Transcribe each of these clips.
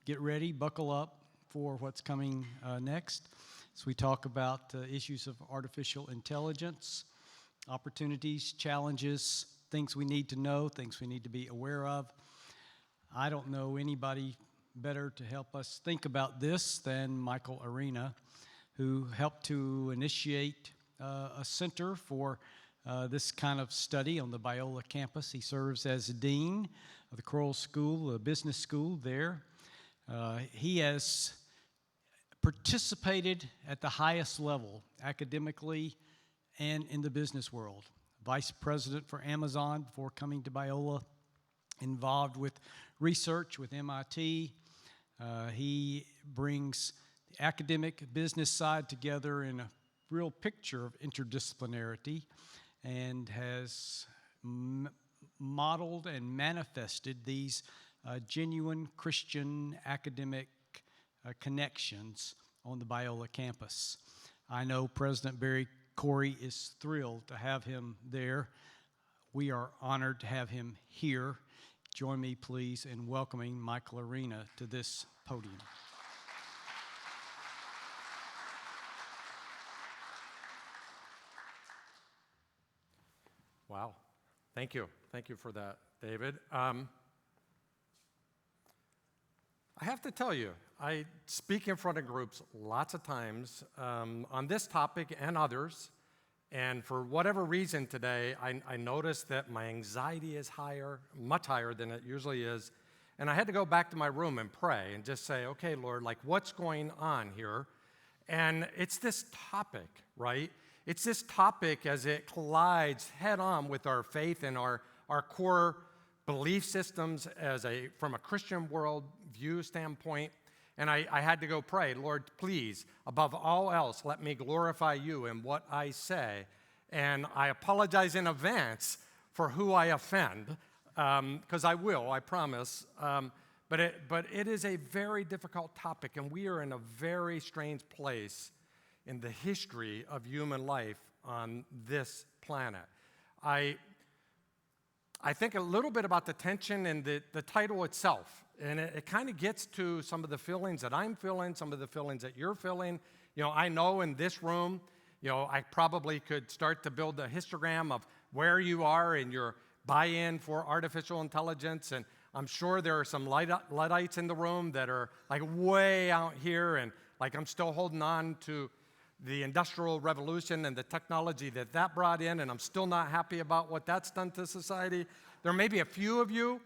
get ready, buckle up for what's coming next. As we talk about issues of artificial intelligence, opportunities, challenges, things we need to know, things we need to be aware of. I don't know anybody better to help us think about this than Michael Arena, who helped to initiate a center for this kind of study on the Biola campus. He serves as dean of the Kroll School, the business school there. He has participated at the highest level, academically and in the business world. Vice president for Amazon before coming to Biola, involved with research with MIT. He brings the academic business side together in a real picture of interdisciplinarity and has modeled and manifested these genuine Christian academic connections on the Biola campus. I know President Barry Corey is thrilled to have him there. We are honored to have him here. Join me, please, in welcoming Michael Arena to this podium. Wow. Thank you. Thank you for that, David. I have to tell you, I speak in front of groups lots of times on this topic and others, and for whatever reason today, I noticed that my anxiety is higher, much higher than it usually is, and I had to go back to my room and pray and just say, okay, Lord, like what's going on here? And it's this topic, right? It's this topic as it collides head-on with our faith and our core belief systems from a Christian world view standpoint. And I had to go pray, Lord, please, above all else, let me glorify you in what I say. And I apologize in advance for who I offend, because I will, I promise. But it is a very difficult topic, and we are in a very strange place in the history of human life on this planet. I think a little bit about the tension in the title itself, and it kind of gets to some of the feelings that I'm feeling, some of the feelings that you're feeling. You know, I know in this room, you know, I probably could start to build a histogram of where you are in your buy-in for artificial intelligence, and I'm sure there are some Luddites in the room that are like way out here, and like I'm still holding on to the Industrial Revolution and the technology that brought in, and I'm still not happy about what that's done to society. There may be a few of you,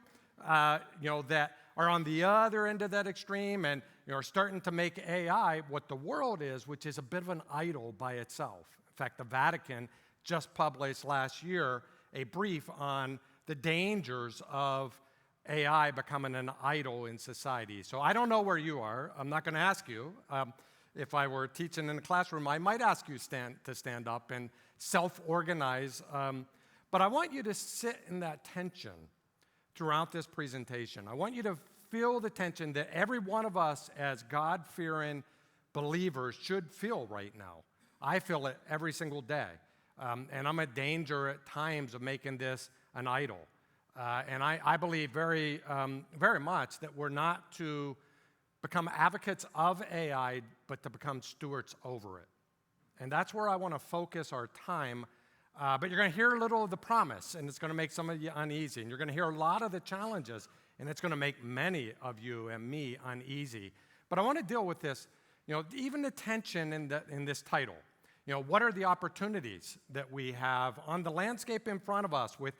that are on the other end of that extreme and are starting to make AI what the world is, which is a bit of an idol by itself. In fact, the Vatican just published last year a brief on the dangers of AI becoming an idol in society. So I don't know where you are. I'm not going to ask you. If I were teaching in a classroom, I might ask you to stand up and self-organize. But I want you to sit in that tension throughout this presentation. I want you to feel the tension that every one of us as God-fearing believers should feel right now. I feel it every single day. And I'm in danger at times of making this an idol. And I believe very, very much that we're not to become advocates of AI, but to become stewards over it. And that's where I want to focus our time. But you're going to hear a little of the promise, and it's going to make some of you uneasy. And you're going to hear a lot of the challenges, and it's going to make many of you and me uneasy. But I want to deal with this, even the tension in this title. What are the opportunities that we have on the landscape in front of us with,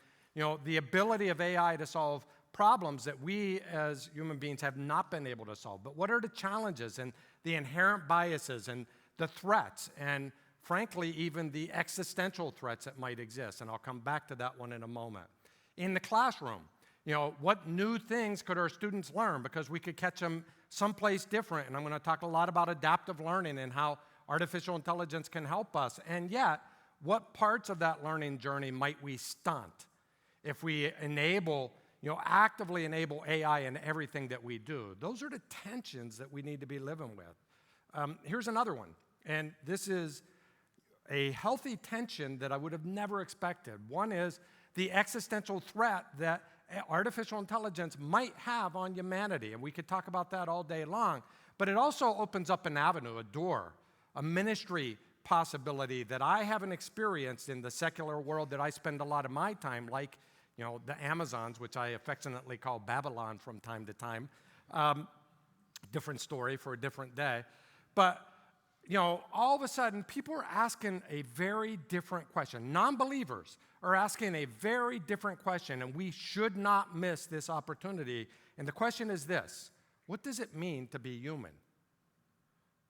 the ability of AI to solve problems that we as human beings have not been able to solve? But what are the challenges and the inherent biases and the threats and, frankly, even the existential threats that might exist? And I'll come back to that one in a moment. In the classroom, what new things could our students learn? Because we could catch them someplace different. And I'm going to talk a lot about adaptive learning and how artificial intelligence can help us. And yet, what parts of that learning journey might we stunt if we actively enable AI in everything that we do? Those are the tensions that we need to be living with. Here's another one, and this is a healthy tension that I would have never expected. One is the existential threat that artificial intelligence might have on humanity. And we could talk about that all day long. But it also opens up an avenue, a door, a ministry possibility that I haven't experienced in the secular world that I spend a lot of my time, like, the Amazons, which I affectionately call Babylon from time to time. Different story for a different day. But, all of a sudden, people are asking a very different question. Non-believers are asking a very different question, and we should not miss this opportunity. And the question is this: what does it mean to be human?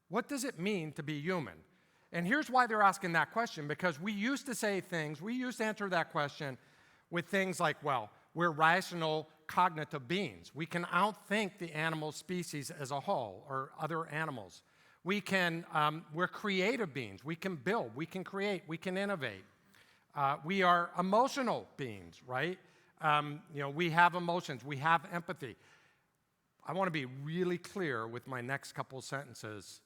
What does it mean to be human? And here's why they're asking that question, because we used to answer that question with things like, well, we're rational, cognitive beings. We can outthink the animal species as a whole or other animals. We're creative beings. We can build, we can create, we can innovate. We are emotional beings, right? We have emotions, we have empathy. I want to be really clear with my next couple sentences.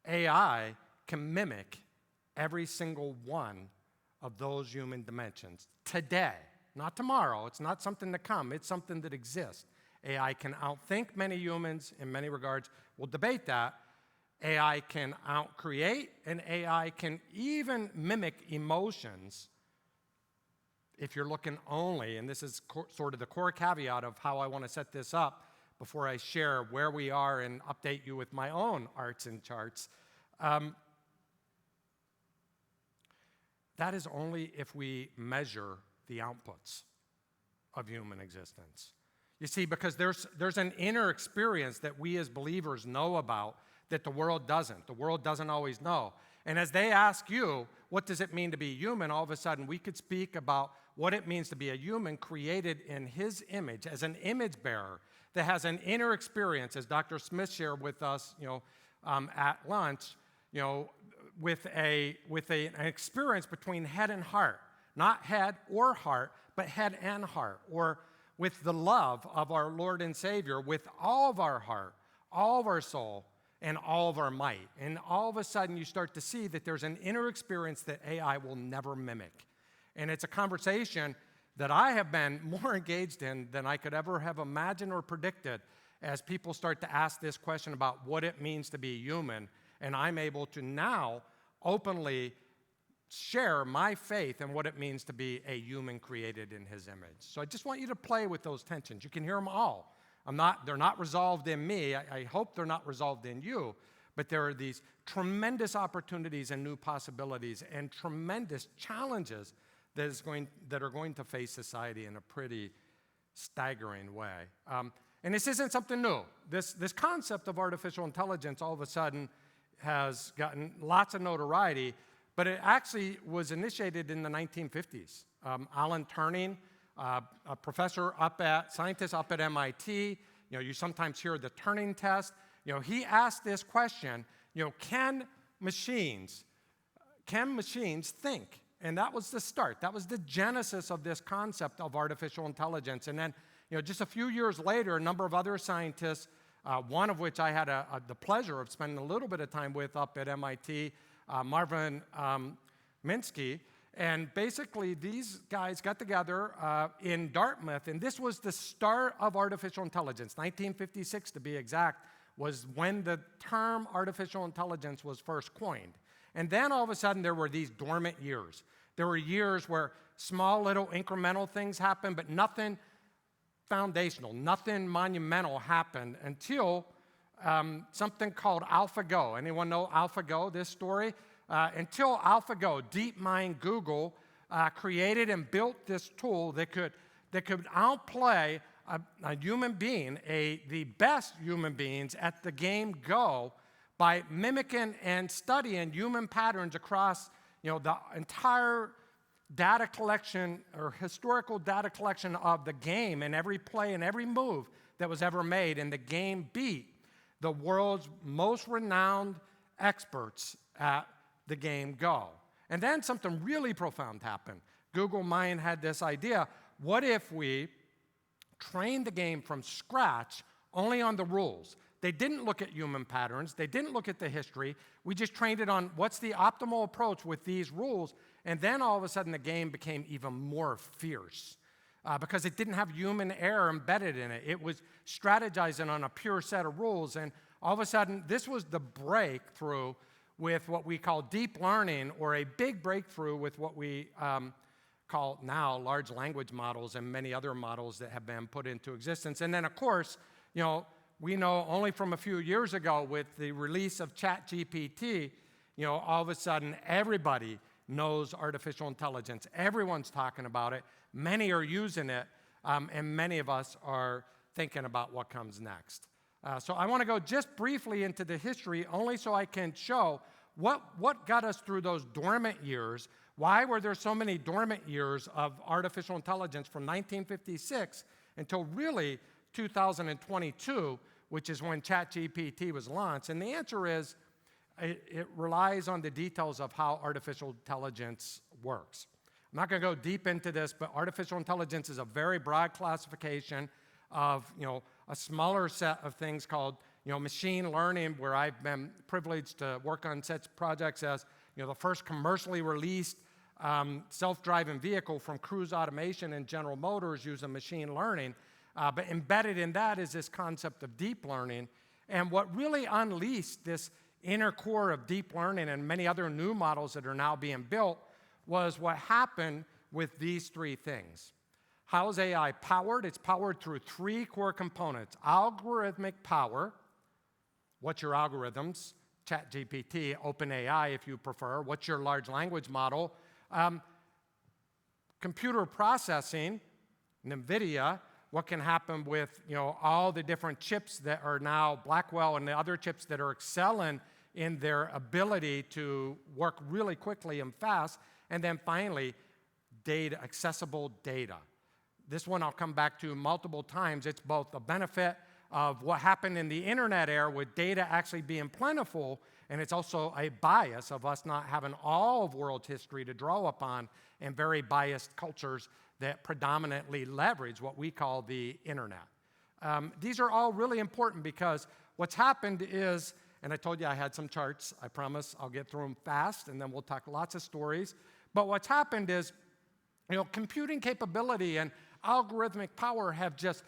AI can mimic every single one of those human dimensions today, not tomorrow. It's not something to come. It's something that exists. AI can outthink many humans in many regards. We'll debate that. AI can outcreate, and AI can even mimic emotions if you're looking only, and this is sort of the core caveat of how I want to set this up before I share where we are and update you with my own arts and charts. That is only if we measure the outputs of human existence. You see, because there's an inner experience that we as believers know about that the world doesn't. The world doesn't always know. And as they ask you, what does it mean to be human? All of a sudden, we could speak about what it means to be a human created in his image, as an image bearer that has an inner experience, as Dr. Smith shared with us, at lunch, with an experience between head and heart, not head or heart, but head and heart, or with the love of our Lord and Savior with all of our heart, all of our soul, and all of our might. And all of a sudden, you start to see that there's an inner experience that AI will never mimic. And it's a conversation that I have been more engaged in than I could ever have imagined or predicted as people start to ask this question about what it means to be human. And I'm able to now openly share my faith in what it means to be a human created in his image. So I just want you to play with those tensions. You can hear them all. They're not resolved in me. I hope they're not resolved in you. But there are these tremendous opportunities and new possibilities and tremendous challenges that are going to face society in a pretty staggering way. And this isn't something new. This concept of artificial intelligence all of a sudden has gotten lots of notoriety, but it actually was initiated in the 1950s. Alan Turing, a scientist up at MIT, you sometimes hear the Turing test. He asked this question, can machines think? And that was the start. That was the genesis of this concept of artificial intelligence. And then, just a few years later, a number of other scientists, one of which I had the pleasure of spending a little bit of time with up at MIT, Marvin Minsky, and basically these guys got together in Dartmouth, and this was the start of artificial intelligence. 1956, to be exact, was when the term artificial intelligence was first coined. And then all of a sudden there were these dormant years. There were years where small little incremental things happened, but nothing foundational, nothing monumental happened until something called AlphaGo. Anyone know AlphaGo, this story? Until AlphaGo, DeepMind Google, created and built this tool that could outplay a human being, the best human beings at the game Go, by mimicking and studying human patterns across the entire data collection or historical data collection of the game, and every play and every move that was ever made. And the game beat the world's most renowned experts at the game Go. And then something really profound happened. Google Mind had this idea: what if we trained the game from scratch only on the rules? They didn't look at human patterns. They didn't look at the history. We just trained it on what's the optimal approach with these rules. And then all of a sudden the game became even more fierce. because it didn't have human error embedded in it. It was strategizing on a pure set of rules. And all of a sudden, this was the breakthrough with what we call deep learning, or a big breakthrough with what we call now large language models and many other models that have been put into existence. And then, of course, we know only from a few years ago with the release of ChatGPT, all of a sudden everybody knows artificial intelligence. Everyone's talking about it. Many are using it, and many of us are thinking about what comes next. So I want to go just briefly into the history, only so I can show what got us through those dormant years. Why were there so many dormant years of artificial intelligence from 1956 until really 2022, which is when ChatGPT was launched? And the answer is it relies on the details of how artificial intelligence works. I'm not going to go deep into this, but artificial intelligence is a very broad classification of a smaller set of things called machine learning, where I've been privileged to work on such projects as the first commercially released self-driving vehicle from Cruise Automation and General Motors using machine learning. But embedded in that is this concept of deep learning. And what really unleashed this inner core of deep learning and many other new models that are now being built was what happened with these three things. How is AI powered? It's powered through three core components. Algorithmic power. What's your algorithms? ChatGPT, OpenAI if you prefer. What's your large language model? Computer processing, NVIDIA. What can happen with all the different chips that are now Blackwell and the other chips that are excelling in their ability to work really quickly and fast. And then finally, data, accessible data. This one I'll come back to multiple times. It's both a benefit of what happened in the internet era with data actually being plentiful, and it's also a bias of us not having all of world history to draw upon and very biased cultures that predominantly leverage what we call the internet. These are all really important because what's happened is, and I told you I had some charts. I promise I'll get through them fast, and then we'll talk lots of stories. But what's happened is, computing capability and algorithmic power have just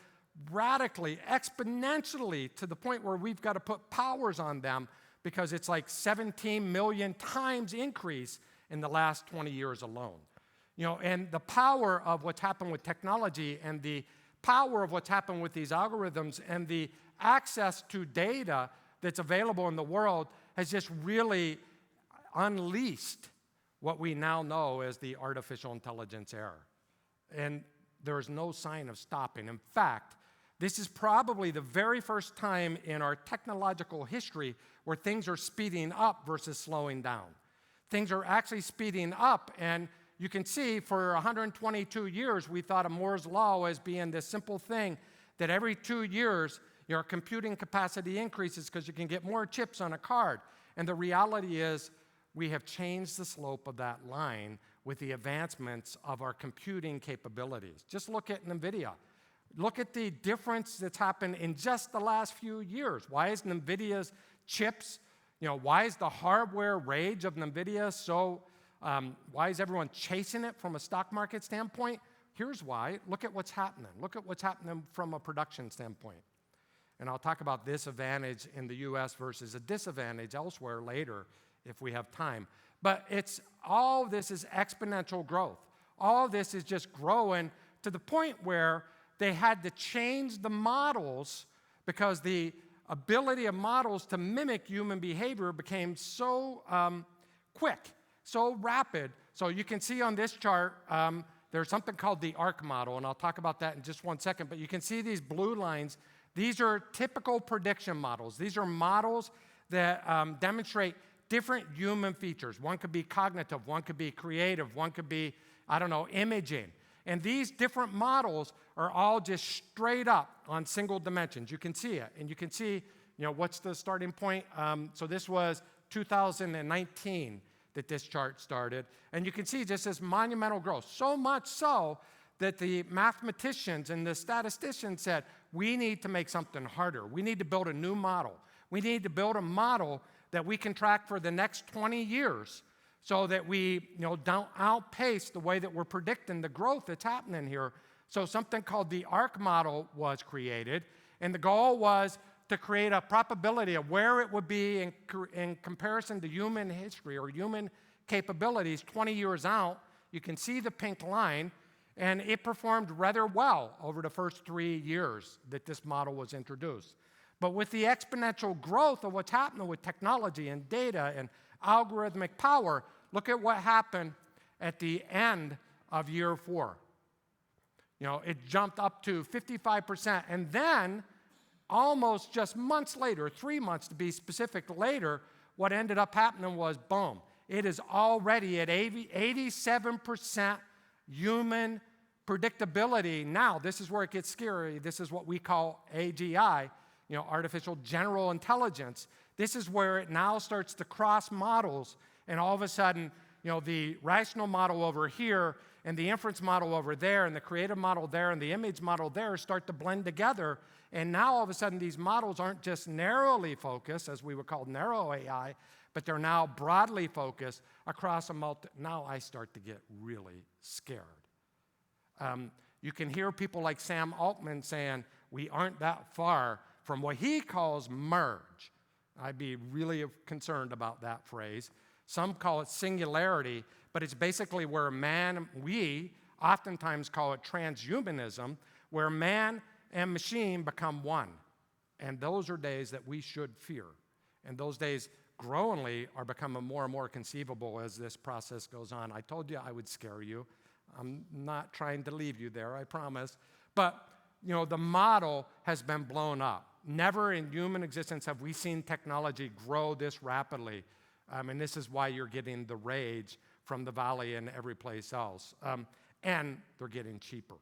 radically, exponentially, to the point where we've got to put powers on them because it's like 17 million times increase in the last 20 years alone. And the power of what's happened with technology and the power of what's happened with these algorithms and the access to data that's available in the world has just really unleashed what we now know as the artificial intelligence era. And there is no sign of stopping. In fact, this is probably the very first time in our technological history where things are speeding up versus slowing down. Things are actually speeding up, and you can see for 122 years we thought of Moore's Law as being this simple thing that every 2 years your computing capacity increases because you can get more chips on a card. And the reality is we have changed the slope of that line with the advancements of our computing capabilities. Just look at NVIDIA. Look at the difference that's happened in just the last few years. Why is NVIDIA's chips, why is the hardware rage of NVIDIA so, why is everyone chasing it from a stock market standpoint? Here's why. Look at what's happening. Look at what's happening from a production standpoint. And I'll talk about this advantage in the US versus a disadvantage elsewhere later if we have time. But all this is exponential growth. All this is just growing to the point where they had to change the models because the ability of models to mimic human behavior became so quick, so rapid. So you can see on this chart, there's something called the ARC model, and I'll talk about that in just one second. But you can see these blue lines. These are typical prediction models. These are models that demonstrate different human features. One could be cognitive, one could be creative, one could be, imaging. And these different models are all just straight up on single dimensions. You can see it. And you can see, what's the starting point? So this was 2019 that this chart started. And you can see just this monumental growth. So much so that the mathematicians and the statisticians said, we need to make something harder. We need to build a new model. We need to build a model that we can track for the next 20 years so that we don't outpace the way that we're predicting the growth that's happening here So something called the ARC model was created, and the goal was to create a probability of where it would be in comparison to human history or human capabilities 20 years out. You can see the pink line, and it performed rather well over the first 3 years that this model was introduced. But with the exponential growth of what's happening with technology and data and algorithmic power, look at what happened at the end of year 4. You know, it jumped up to 55%, and then almost just months later, 3 months to be specific later, what ended up happening was, boom, it is already at 87% human predictability. Now, this is where it gets scary. This is what we call AGI, you know, artificial general intelligence. This is where it now starts to cross models, and all of a sudden, you know, the rational model over here and the inference model over there and the creative model there and the image model there start to blend together. And now all of a sudden these models aren't just narrowly focused, as we would call narrow AI, but they're now broadly focused across a now I start to get really scared. You can hear people like Sam Altman saying, we aren't that far from what he calls merge. I'd be really concerned about that phrase. Some call it singularity, but it's basically where we oftentimes call it transhumanism, where man and machine become one. And those are days that we should fear. And those days growingly are becoming more and more conceivable as this process goes on. I told you I would scare you. I'm not trying to leave you there, I promise. But, you know, the model has been blown up. Never in human existence have we seen technology grow this rapidly. And this is why you're getting the rage from the Valley and every place else. And they're getting cheaper.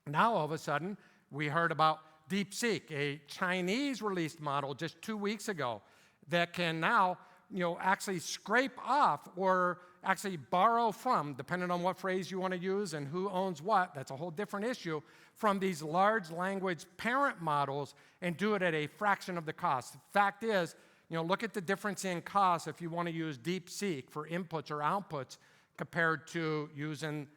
Now, all of a sudden, we heard about DeepSeek, a Chinese-released model just 2 weeks ago that can now, you know, actually scrape off or actually borrow from, depending on what phrase you want to use and who owns what, that's a whole different issue, from these large language parent models and do it at a fraction of the cost. The fact is, you know, look at the difference in cost if you want to use DeepSeek for inputs or outputs compared to using,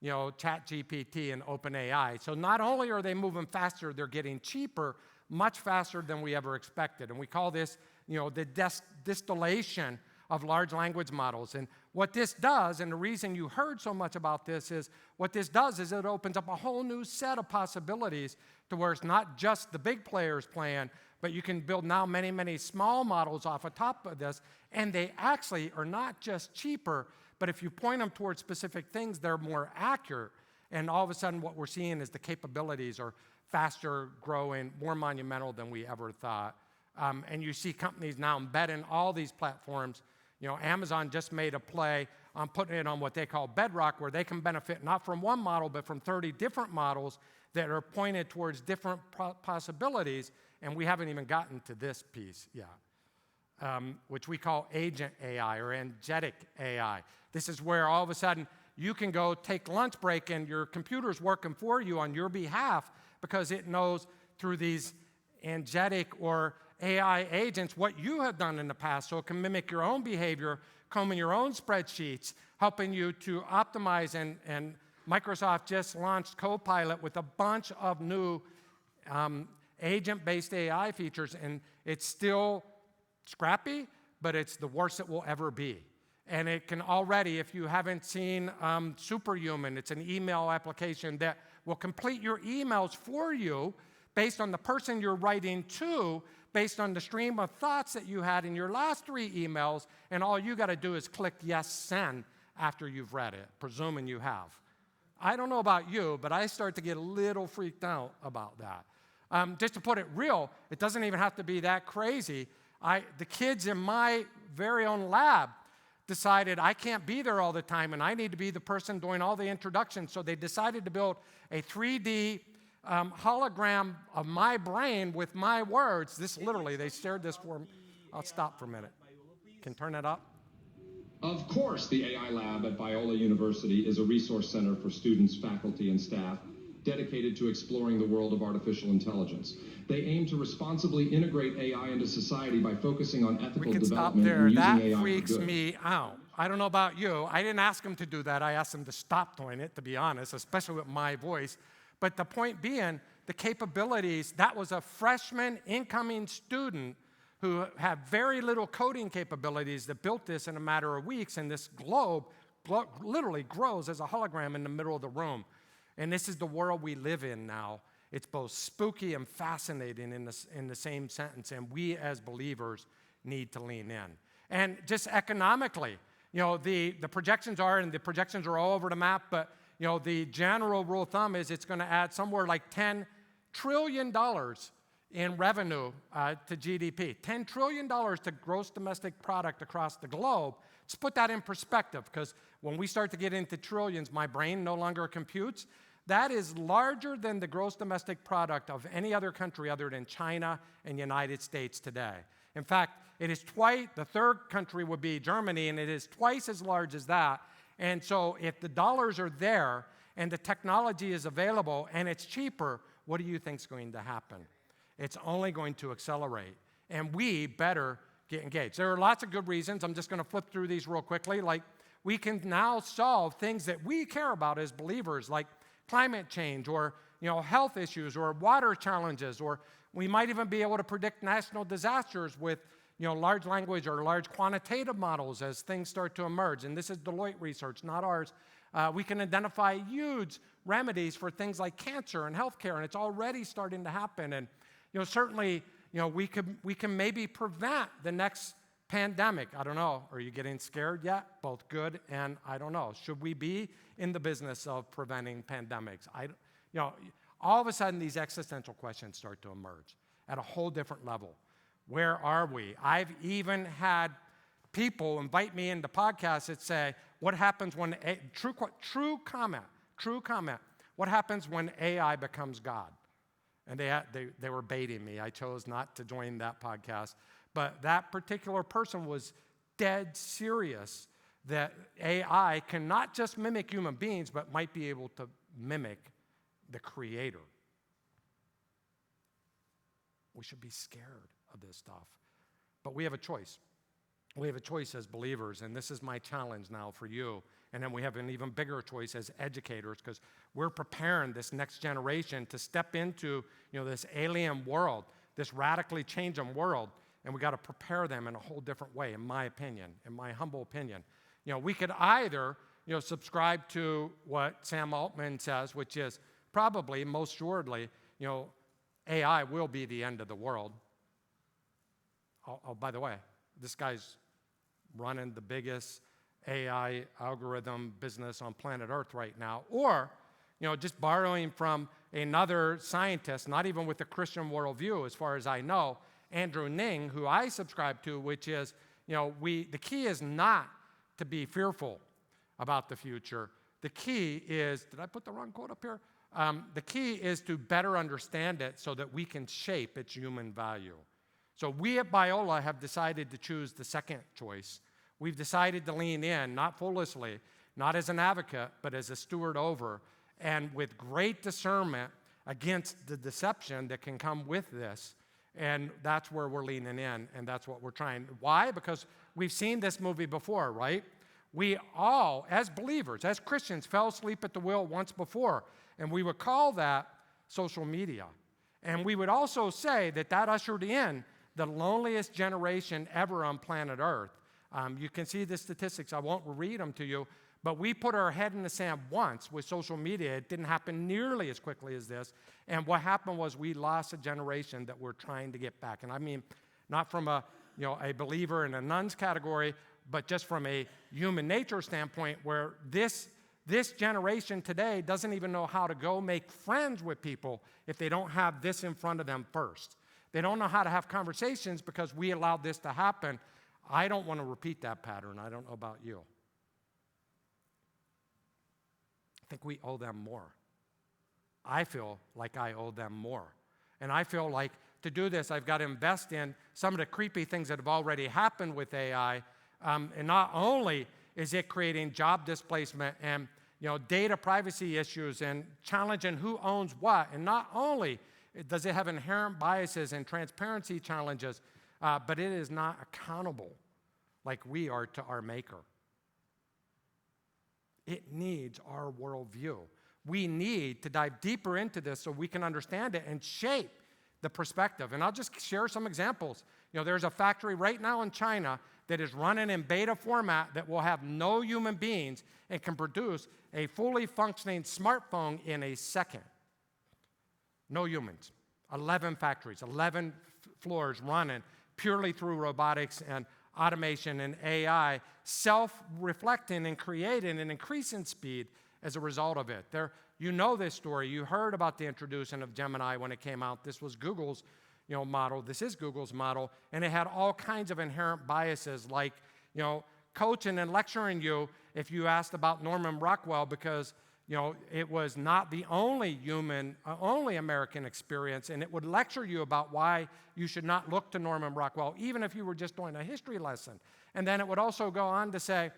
you know, ChatGPT and OpenAI. So not only are they moving faster, they're getting cheaper, much faster than we ever expected. And we call this, you know, the distillation of large language models. And what this does, and the reason you heard so much about this is, what this does is it opens up a whole new set of possibilities to where it's not just the big players playing, but you can build now many, many small models off of top of this, and they actually are not just cheaper, but if you point them towards specific things, they're more accurate. And all of a sudden, what we're seeing is the capabilities are faster growing, more monumental than we ever thought. And you see companies now embedding all these platforms. You know, Amazon just made a play on putting it on what they call Bedrock, where they can benefit not from one model, but from 30 different models that are pointed towards different possibilities. And we haven't even gotten to this piece yet, which we call agent AI or agentic AI. This is where all of a sudden you can go take lunch break and your computer's working for you on your behalf because it knows through these agentic or AI agents what you have done in the past, so it can mimic your own behavior, combing your own spreadsheets, helping you to optimize. And Microsoft just launched Copilot with a bunch of new agent-based AI features, and it's still scrappy, but it's the worst it will ever be. And it can already, if you haven't seen Superhuman, it's an email application that will complete your emails for you based on the person you're writing to, based on the stream of thoughts that you had in your last 3 emails, and all you got to do is click yes, send after you've read it, presuming you have. I don't know about you, but I start to get a little freaked out about that. Just to put it real, it doesn't even have to be that crazy. The kids in my very own lab decided I can't be there all the time and I need to be the person doing all the introductions, so they decided to build a 3D hologram of my brain with my words. This literally, they shared this for me. I'll stop for a minute. Can turn it up? Of course, the AI Lab at Biola University is a resource center for students, faculty, and staff dedicated to exploring the world of artificial intelligence. They aim to responsibly integrate AI into society by focusing on ethical We can stop development there. and using That AI freaks for good. me out. I don't know about you. I didn't ask them to do that. I asked them to stop doing it, to be honest, especially with my voice. But the point being, the capabilities, that was a freshman incoming student who had very little coding capabilities that built this in a matter of weeks, and this globe literally grows as a hologram in the middle of the room. And this is the world we live in now. It's both spooky and fascinating in the same sentence, and we as believers need to lean in. And just economically, the projections are, and the projections are all over the map, but the general rule of thumb is it's going to add somewhere like $10 trillion in revenue to GDP. $10 trillion to gross domestic product across the globe. Let's put that in perspective, because when we start to get into trillions, my brain no longer computes. That is larger than the gross domestic product of any other country other than China and United States today. In fact, it is twice, the third country would be Germany, and it is twice as large as that. And so if the dollars are there and the technology is available and it's cheaper, what do you think is going to happen? It's only going to accelerate, and we better get engaged. There are lots of good reasons. I'm just going to flip through these real quickly. Like, we can now solve things that we care about as believers, like climate change or health issues or water challenges, or we might even be able to predict national disasters with large language or large quantitative models as things start to emerge. And this is Deloitte research, not ours. We can identify huge remedies for things like cancer and healthcare, and it's already starting to happen. And certainly, we can maybe prevent the next pandemic. I don't know. Are you getting scared yet? Both good and I don't know. Should we be in the business of preventing pandemics? All of a sudden, these existential questions start to emerge at a whole different level. Where are we? I've even had people invite me into podcasts that say, what happens when, true comment, what happens when AI becomes God? And they were baiting me. I chose not to join that podcast. But that particular person was dead serious that AI can not just mimic human beings, but might be able to mimic the Creator. We should be scared of this stuff. But we have a choice. We have a choice as believers, and this is my challenge now for you. And then we have an even bigger choice as educators, because we're preparing this next generation to step into this alien world, this radically changing world, and we got to prepare them in a whole different way, in my opinion, in my humble opinion. We could either subscribe to what Sam Altman says, which is probably, most assuredly, AI will be the end of the world. Oh, by the way, this guy's running the biggest AI algorithm business on planet Earth right now. Or, just borrowing from another scientist, not even with a Christian worldview, as far as I know, Andrew Ning, who I subscribe to, which is, the key is not to be fearful about the future. The key is, did I put the wrong quote up here? The key is to better understand it so that we can shape its human value. So we at Biola have decided to choose the second choice. We've decided to lean in, not foolishly, not as an advocate, but as a steward over, and with great discernment against the deception that can come with this. And that's where we're leaning in, and that's what we're trying. Why? Because we've seen this movie before, right? We all, as believers, as Christians, fell asleep at the wheel once before, and we would call that social media. And we would also say that ushered in the loneliest generation ever on planet Earth. You can see the statistics. I won't read them to you, but we put our head in the sand once with social media. It didn't happen nearly as quickly as this. And what happened was we lost a generation that we're trying to get back. And I mean, not from a believer in a nun's category, but just from a human nature standpoint, where this generation today doesn't even know how to go make friends with people if they don't have this in front of them first. They don't know how to have conversations because we allowed this to happen. I don't want to repeat that pattern. I don't know about you. I think we owe them more. I feel like I owe them more. And I feel like to do this, I've got to invest in some of the creepy things that have already happened with AI. And not only is it creating job displacement and data privacy issues and challenging who owns what, and not only does it have inherent biases and transparency challenges, but it is not accountable like we are to our maker. It needs our worldview. We need to dive deeper into this so we can understand it and shape the perspective. And I'll just share some examples. There's a factory right now in China that is running in beta format that will have no human beings and can produce a fully functioning smartphone in a second. No humans. 11 factories, 11 floors running purely through robotics and automation and AI, self-reflecting and creating an increase in speed as a result of it. You know this story. You heard about the introduction of Gemini when it came out. This was Google's model. This is Google's model, and it had all kinds of inherent biases, like coaching and lecturing you if you asked about Norman Rockwell, because it was not the only only American experience, and it would lecture you about why you should not look to Norman Rockwell, even if you were just doing a history lesson. And then it would also go on to say,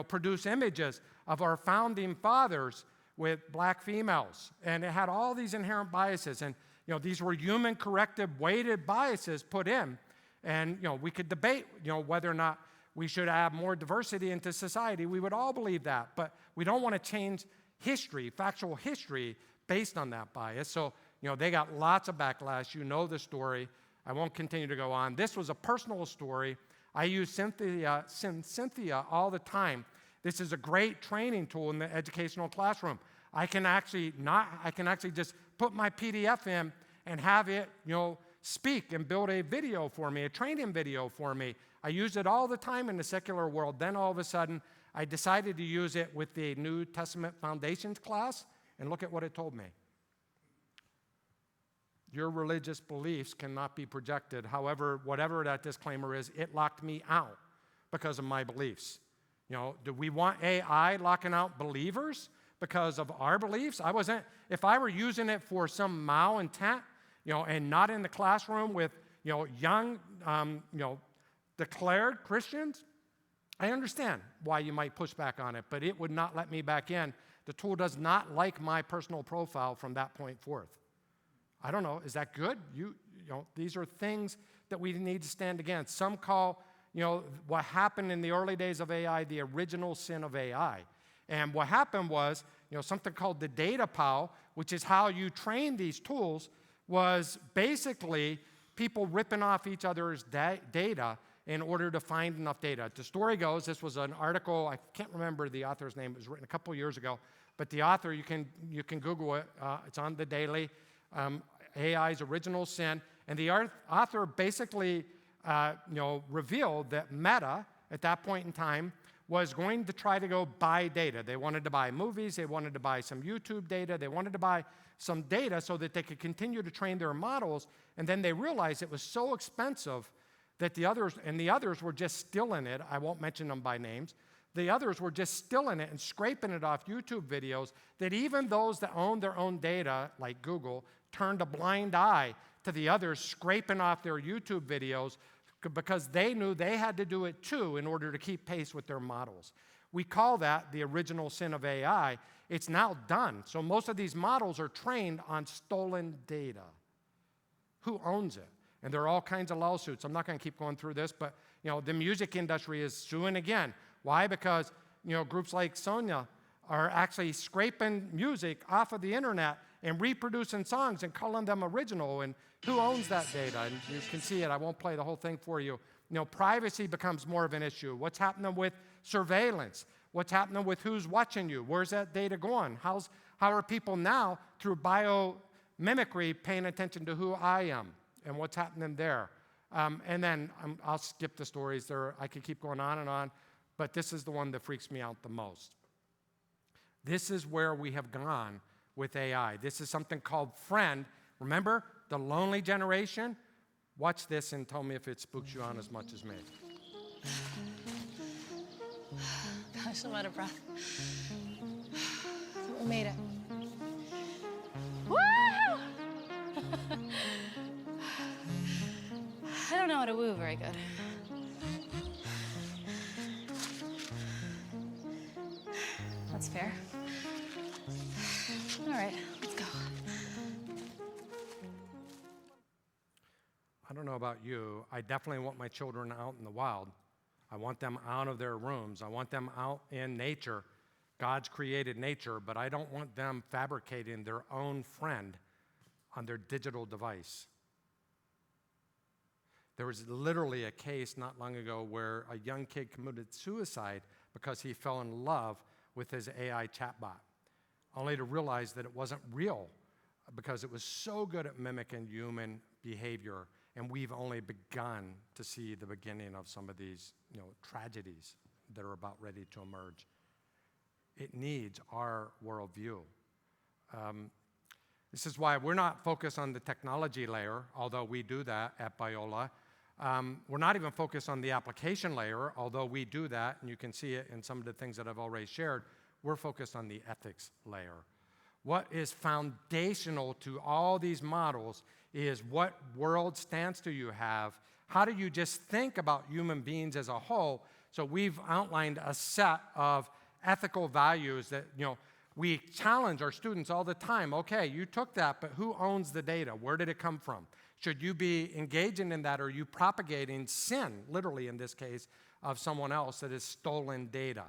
produce images of our founding fathers with black females. And it had all these inherent biases. And, these were human corrective weighted biases put in. And, we could debate, whether or not we should add more diversity into society. We would all believe that. But we don't want to change history, factual history, based on that bias. So, they got lots of backlash. You know the story. I won't continue to go on. This was a personal story. I use Cynthia all the time. This is a great training tool in the educational classroom. I can actually just put my PDF in and have it, speak and build a video for me, a training video for me. I use it all the time in the secular world. Then all of a sudden, I decided to use it with the New Testament Foundations class, and look at what it told me. Your religious beliefs cannot be projected. However, whatever that disclaimer is, it locked me out because of my beliefs. Do we want AI locking out believers because of our beliefs? If I were using it for some Mao intent, and not in the classroom with, young, declared Christians, I understand why you might push back on it, but it would not let me back in. The tool does not like my personal profile from that point forth. I don't know, is that good? These are things that we need to stand against. Some call, what happened in the early days of AI the original sin of AI. And what happened was, something called the data POW, which is how you train these tools, was basically people ripping off each other's data in order to find enough data. The story goes, this was an article, I can't remember the author's name, it was written a couple years ago, but the author, you can Google it, it's on the Daily, AI's original sin, and the author basically revealed that Meta, at that point in time, was going to try to go buy data. They wanted to buy movies, they wanted to buy some YouTube data, they wanted to buy some data so that they could continue to train their models, and then they realized it was so expensive that the others were just stealing it. I won't mention them by names. The others were just stealing it and scraping it off YouTube videos, that even those that owned their own data, like Google, turned a blind eye to the others scraping off their YouTube videos because they knew they had to do it too in order to keep pace with their models. We call that the original sin of AI. It's now done. So most of these models are trained on stolen data. Who owns it? And there are all kinds of lawsuits. I'm not going to keep going through this, but the music industry is suing again. Why? Because groups like Sonya are actually scraping music off of the internet and reproducing songs and calling them original. And who owns that data? And you can see it. I won't play the whole thing for you. Privacy becomes more of an issue. What's happening with surveillance? What's happening with who's watching you? Where's that data going? How are people now, through biomimicry, paying attention to who I am and what's happening there? And then I'll skip the stories there. I could keep going on, but this is the one that freaks me out the most. This is where we have gone with AI. This is something called Friend. Remember, the lonely generation? Watch this and tell me if it spooks you on as much as me. Gosh, I'm out of breath. We made it. Woo! I don't know how to woo very good. That's fair. All right, let's go. I don't know about you. I definitely want my children out in the wild. I want them out of their rooms. I want them out in nature. God's created nature, but I don't want them fabricating their own friend on their digital device. There was literally a case not long ago where a young kid committed suicide because he fell in love with his AI chatbot, only to realize that it wasn't real because it was so good at mimicking human behavior, and we've only begun to see the beginning of some of these, tragedies that are about ready to emerge. It needs our worldview. This is why we're not focused on the technology layer, although we do that at Biola. We're not even focused on the application layer, although we do that, and you can see it in some of the things that I've already shared. We're focused on the ethics layer. What is foundational to all these models is what world stance do you have? How do you just think about human beings as a whole? So we've outlined a set of ethical values that, we challenge our students all the time. Okay, you took that, but who owns the data? Where did it come from? Should you be engaging in that, or are you propagating sin, literally in this case, of someone else that has stolen data?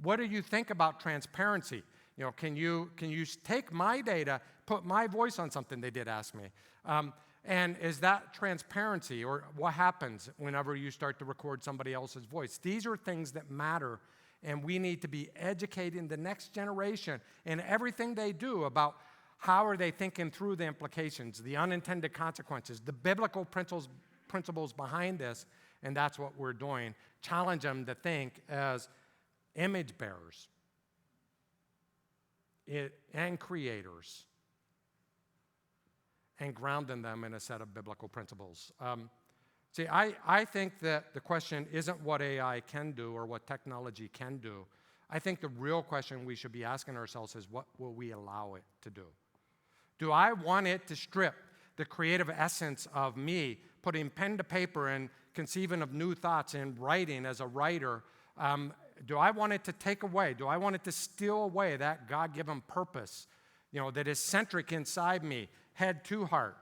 What do you think about transparency? Can you take my data, put my voice on something? They did ask me. And is that transparency, or what happens whenever you start to record somebody else's voice? These are things that matter, and we need to be educating the next generation in everything they do about how are they thinking through the implications, the unintended consequences, the biblical principles behind this, and that's what we're doing. Challenge them to think as image bearers and creators, and grounding them in a set of biblical principles. I think that the question isn't what AI can do or what technology can do. I think the real question we should be asking ourselves is, what will we allow it to do? Do I want it to strip the creative essence of me, putting pen to paper and conceiving of new thoughts and writing as a writer? Do I want it to take away? Do I want it to steal away that God-given purpose, that is centric inside me, head to heart?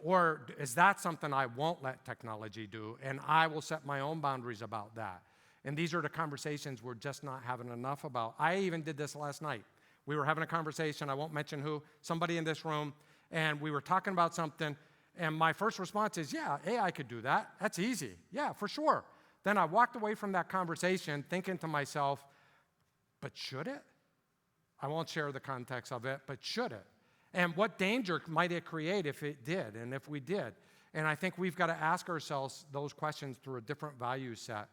Or is that something I won't let technology do, and I will set my own boundaries about that? And these are the conversations we're just not having enough about. I even did this last night. We were having a conversation, I won't mention who, somebody in this room, and we were talking about something, and my first response is, yeah, AI could do that. That's easy. Yeah, for sure. Then I walked away from that conversation thinking to myself, but should it? I won't share the context of it, but should it? And what danger might it create if it did, and if we did? And I think we've got to ask ourselves those questions through a different value set,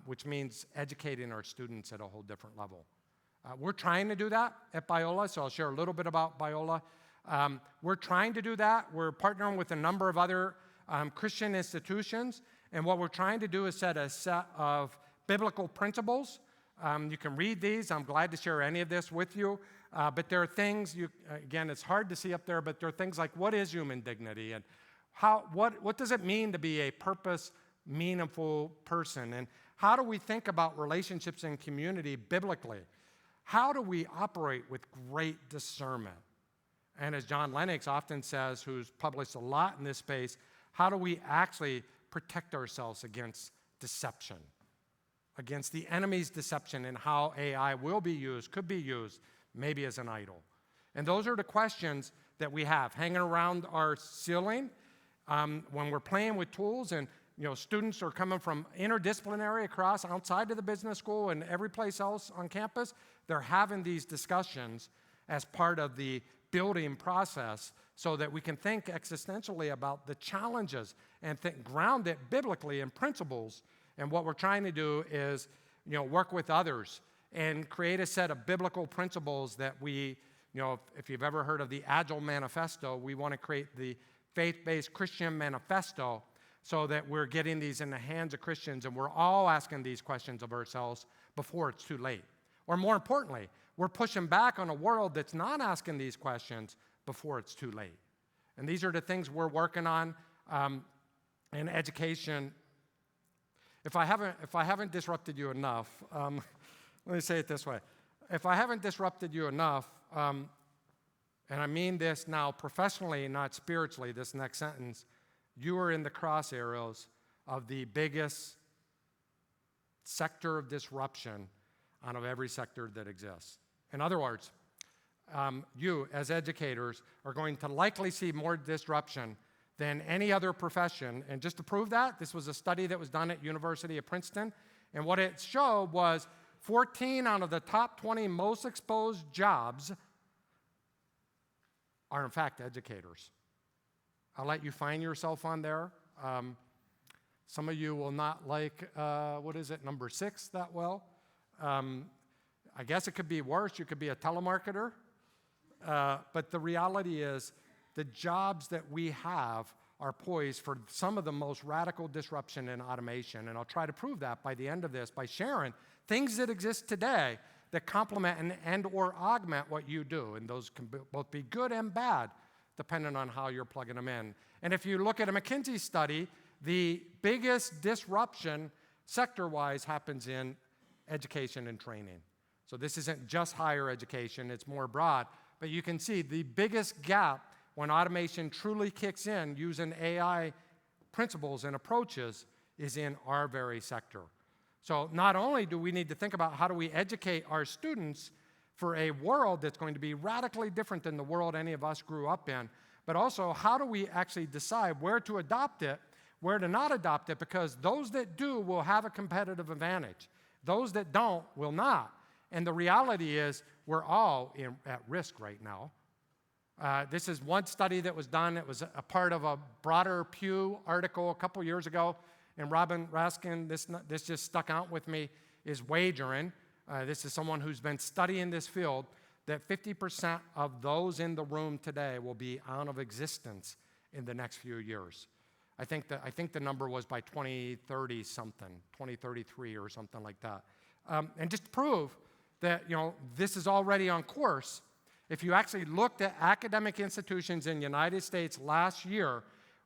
which means educating our students at a whole different level. We're trying to do that at Biola, so I'll share a little bit about Biola. We're trying to do that. We're partnering with a number of other Christian institutions, and what we're trying to do is set a set of biblical principles. You can read these. I'm glad to share any of this with you. But there are things, again, it's hard to see up there, but there are things like, what is human dignity? And what does it mean to be a purpose, meaningful person? And how do we think about relationships in community biblically? How do we operate with great discernment? And as John Lennox often says, who's published a lot in this space, how do we actually protect ourselves against deception, against the enemy's deception, and how AI will be used, could be used, maybe as an idol? And those are the questions that we have hanging around our ceiling when we're playing with tools, and students are coming from interdisciplinary across outside of the business school and every place else on campus. They're having these discussions as part of the building process so that we can think existentially about the challenges and ground it biblically in principles. And what we're trying to do is work with others and create a set of biblical principles that we, if you've ever heard of the Agile Manifesto, we want to create the faith-based Christian manifesto so that we're getting these in the hands of Christians, and we're all asking these questions of ourselves before it's too late. Or more importantly, we're pushing back on a world that's not asking these questions before it's too late. And these are the things we're working on in education. If I haven't disrupted you enough, let me say it this way. If I haven't disrupted you enough, and I mean this now professionally, not spiritually, this next sentence, you are in the crosshairs of the biggest sector of disruption out of every sector that exists. In other words, you as educators are going to likely see more disruption than any other profession. And just to prove that, this was a study that was done at University of Princeton. And what it showed was 14 out of the top 20 most exposed jobs are in fact educators. I'll let you find yourself on there. Some of you will not like, number 6 that well. I guess it could be worse. You could be a telemarketer. But the reality is the jobs that we have are poised for some of the most radical disruption in automation. And I'll try to prove that by the end of this by sharing things that exist today that complement and or augment what you do. And those can both be good and bad, depending on how you're plugging them in. And if you look at a McKinsey study, the biggest disruption sector-wise happens in education and training. So this isn't just higher education, it's more broad. But you can see the biggest gap when automation truly kicks in using AI principles and approaches is in our very sector. So not only do we need to think about how do we educate our students for a world that's going to be radically different than the world any of us grew up in, but also how do we actually decide where to adopt it, where to not adopt it, because those that do will have a competitive advantage. Those that don't will not. And the reality is we're all at risk right now. This is one study that was done. It was a part of a broader Pew article a couple years ago. And Robin Raskin, this just stuck out with me, is wagering. This is someone who's been studying this field, that 50% of those in the room today will be out of existence in the next few years. I think the number was by 2030 something, 2033 or something like that. And just to prove that this is already on course, if you actually looked at academic institutions in the United States last year,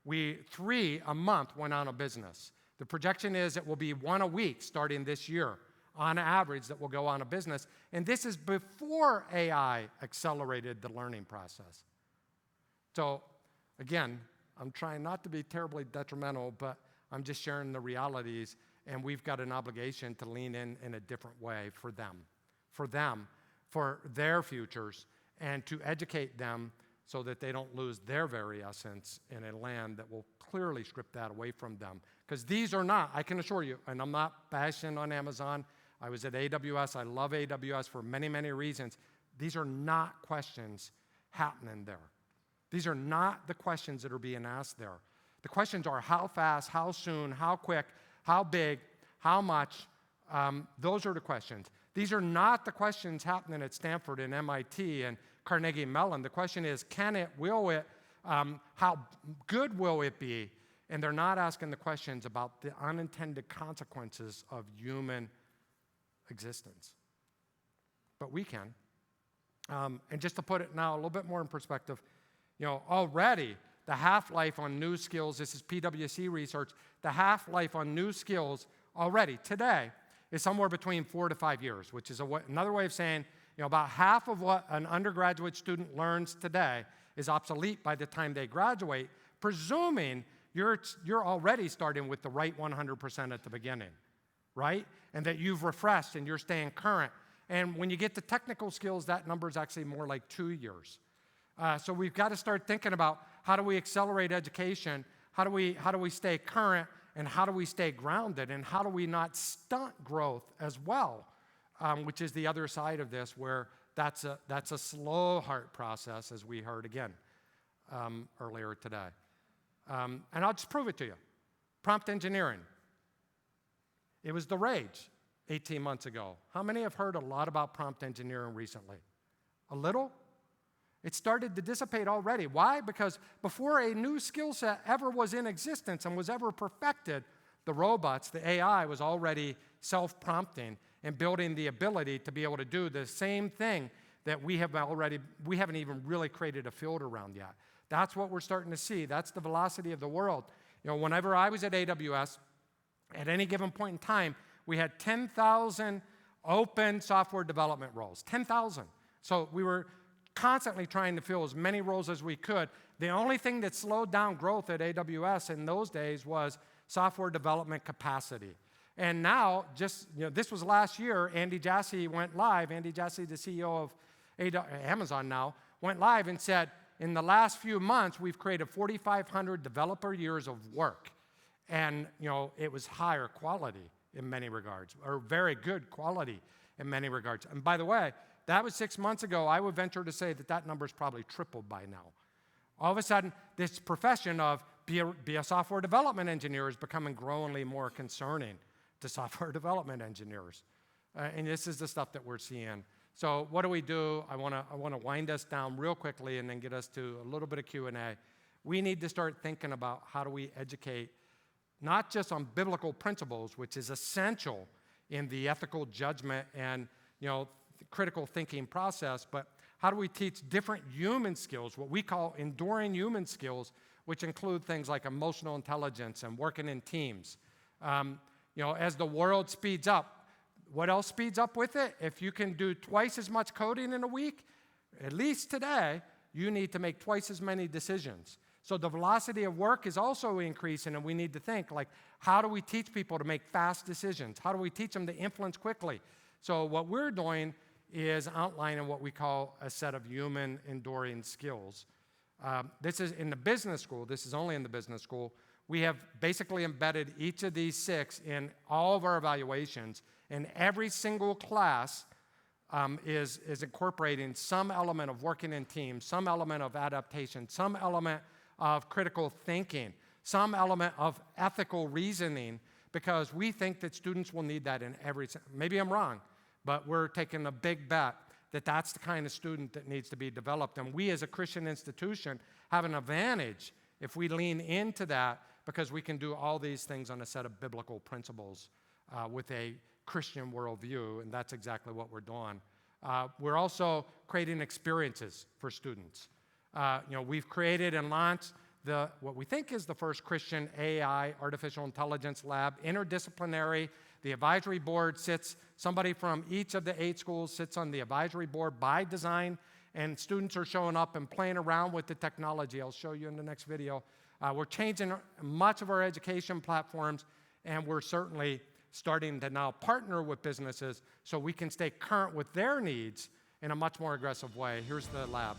3 a month went out of business. The projection is it will be 1 a week starting this year, on average, that will go out of business. And this is before AI accelerated the learning process. So, again, I'm trying not to be terribly detrimental, but I'm just sharing the realities, and we've got an obligation to lean in a different way for them, for their futures, and to educate them so that they don't lose their very essence in a land that will clearly strip that away from them. Because these are not, I can assure you, and I'm not bashing on Amazon. I was at AWS. I love AWS for many, many reasons. These are not questions happening there. These are not the questions that are being asked there. The questions are how fast, how soon, how quick, how big, how much. Those are the questions. These are not the questions happening at Stanford and MIT and Carnegie Mellon. The question is, can it, will it, how good will it be? And they're not asking the questions about the unintended consequences of human existence. But we can. And just to put it now a little bit more in perspective, already the half-life on new skills, this is PwC research, the half-life on new skills already today is somewhere between 4 to 5 years, which is another way of saying, about half of what an undergraduate student learns today is obsolete by the time they graduate, presuming you're already starting with the right 100% at the beginning, right? And that you've refreshed and you're staying current. And when you get to technical skills, that number is actually more like 2 years. So we've got to start thinking about how do we accelerate education, how do we stay current, and how do we stay grounded, and how do we not stunt growth as well, which is the other side of this, where that's a slow heart process, as we heard again earlier today. And I'll just prove it to you. Prompt engineering. It was the rage 18 months ago. How many have heard a lot about prompt engineering recently? A little? It started to dissipate already. Why? Because before a new skill set ever was in existence and was ever perfected, the robots, the AI, was already self-prompting and building the ability to be able to do the same thing that we haven't even really created a field around yet. That's what we're starting to see. That's the velocity of the world. Whenever I was at AWS, at any given point in time, we had 10,000 open software development roles, 10,000. So we were constantly trying to fill as many roles as we could. The only thing that slowed down growth at AWS in those days was software development capacity. And now, this was last year, Andy Jassy went live. Andy Jassy, the CEO of Amazon now, went live and said, in the last few months, we've created 4,500 developer years of work. And, it was higher quality in many regards, or very good quality in many regards. And by the way, that was 6 months ago. I would venture to say that number's probably tripled by now. All of a sudden, this profession of be a software development engineer is becoming growingly more concerning to software development engineers. And this is the stuff that we're seeing. So what do? I want to wind us down real quickly and then get us to a little bit of Q&A. We need to start thinking about how do we educate not just on biblical principles, which is essential in the ethical judgment and critical thinking process, but how do we teach different human skills, what we call enduring human skills, which include things like emotional intelligence and working in teams. As the world speeds up, what else speeds up with it? If you can do twice as much coding in a week, at least today, you need to make twice as many decisions. So the velocity of work is also increasing, and we need to think, how do we teach people to make fast decisions? How do we teach them to influence quickly? So what we're doing is outlining what we call a set of human enduring skills. This is in the business school. This is only in the business school. We have basically embedded each of these 6 in all of our evaluations, and every single class is incorporating some element of working in teams, some element of adaptation, some element of critical thinking, some element of ethical reasoning, because we think that students will need that in maybe I'm wrong, but we're taking a big bet that that's the kind of student that needs to be developed. And we as a Christian institution have an advantage if we lean into that, because we can do all these things on a set of biblical principles with a Christian worldview, and that's exactly what we're doing. We're also creating experiences for students. We've created and launched what we think is the first Christian AI, artificial intelligence lab, interdisciplinary. The advisory board somebody from each of the 8 schools sits on the advisory board by design, and students are showing up and playing around with the technology. I'll show you in the next video. We're changing much of our education platforms, and we're certainly starting to now partner with businesses so we can stay current with their needs in a much more aggressive way. Here's the lab.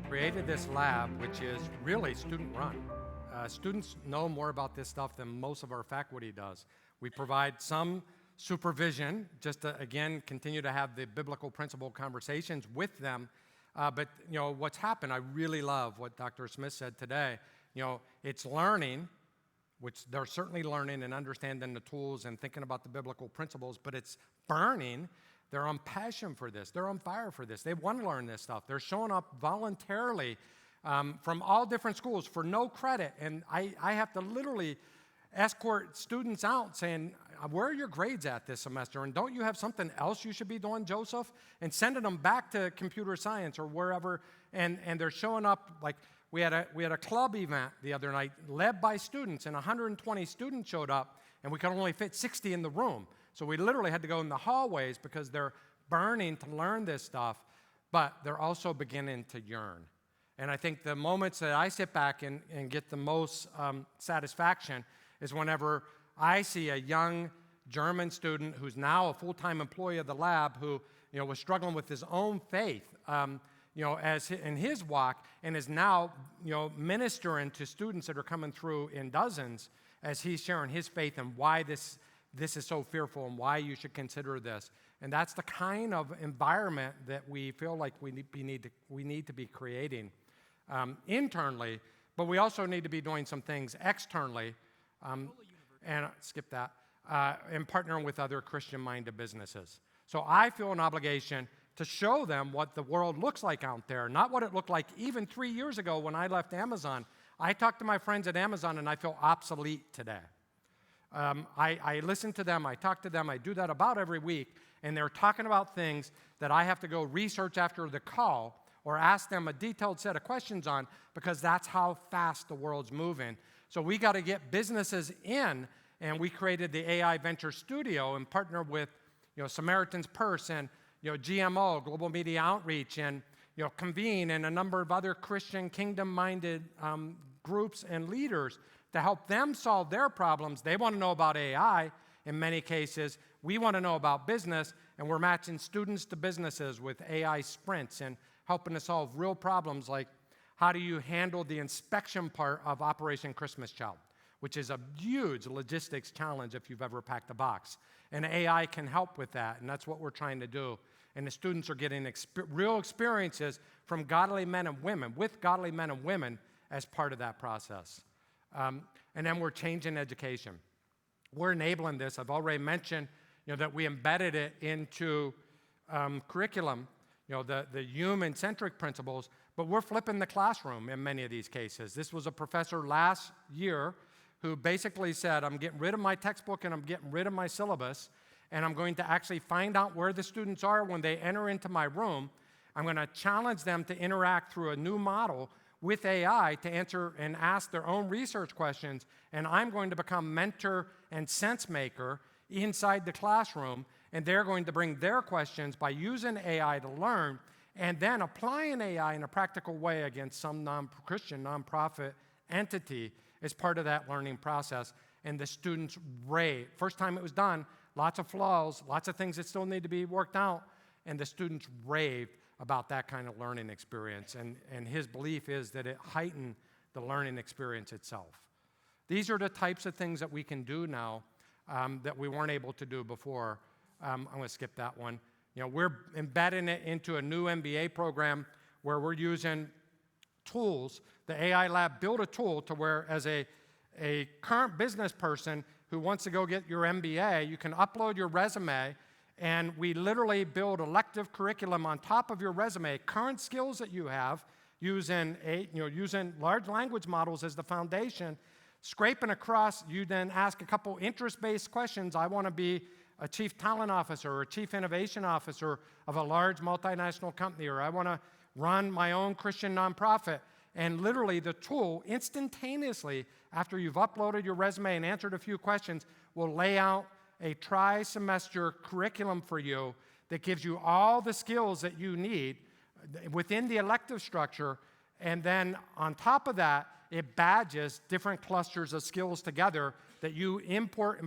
Created this lab, which is really student-run. Students know more about this stuff than most of our faculty does. We provide some supervision, just to, again, continue to have the biblical principle conversations with them. But what's happened, I really love what Dr. Smith said today. It's learning, which they're certainly learning and understanding the tools and thinking about the biblical principles, but it's burning. They're on passion for this. They're on fire for this. They want to learn this stuff. They're showing up voluntarily from all different schools for no credit. And I have to literally escort students out saying, where are your grades at this semester? And don't you have something else you should be doing, Joseph? And sending them back to computer science or wherever. And they're showing up like we had a club event the other night led by students, and 120 students showed up, and we could only fit 60 in the room. So we literally had to go in the hallways because they're burning to learn this stuff, but they're also beginning to yearn. And I think the moments that I sit back and get the most satisfaction is whenever I see a young German student who's now a full-time employee of the lab who, was struggling with his own faith, in his walk, and is now, ministering to students that are coming through in dozens as he's sharing his faith and why this is so fearful and why you should consider this. And that's the kind of environment that we feel like we need to be creating internally, but we also need to be doing some things externally, and partnering with other Christian-minded businesses. So I feel an obligation to show them what the world looks like out there, not what it looked like even 3 years ago when I left Amazon. I talked to my friends at Amazon, and I feel obsolete today. I listen to them, I talk to them, I do that about every week, and they're talking about things that I have to go research after the call or ask them a detailed set of questions on, because that's how fast the world's moving. So we got to get businesses in, and we created the AI Venture Studio and partnered with Samaritan's Purse and GMO, Global Media Outreach, and Convene, and a number of other Christian kingdom-minded groups and leaders to help them solve their problems. They want to know about AI in many cases. We want to know about business, and we're matching students to businesses with AI sprints and helping to solve real problems like how do you handle the inspection part of Operation Christmas Child, which is a huge logistics challenge if you've ever packed a box. And AI can help with that, and that's what we're trying to do. And the students are getting real experiences from godly men and women, with godly men and women as part of that process. And then we're changing education. We're enabling this. I've already mentioned that we embedded it into curriculum, the human-centric principles, but we're flipping the classroom in many of these cases. This was a professor last year who basically said, I'm getting rid of my textbook and I'm getting rid of my syllabus, and I'm going to actually find out where the students are when they enter into my room. I'm going to challenge them to interact through a new model with AI to answer and ask their own research questions, and I'm going to become mentor and sense maker inside the classroom, and they're going to bring their questions by using AI to learn, and then applying AI in a practical way against some Christian nonprofit entity as part of that learning process. And the students rave. First time it was done, lots of flaws, lots of things that still need to be worked out, and the students raved about that kind of learning experience. And his belief is that it heightened the learning experience itself. These are the types of things that we can do now that we weren't able to do before. I'm going to skip that one. We're embedding it into a new MBA program where we're using tools. The AI Lab built a tool to where, as a current business person who wants to go get your MBA, you can upload your resume, and we literally build elective curriculum on top of your resume, current skills that you have, using large language models as the foundation, scraping across. You then ask a couple interest-based questions. I want to be a chief talent officer or a chief innovation officer of a large multinational company, or I want to run my own Christian nonprofit. And literally the tool, instantaneously, after you've uploaded your resume and answered a few questions, will lay out a tri-semester curriculum for you that gives you all the skills that you need within the elective structure. And then on top of that, it badges different clusters of skills together that you import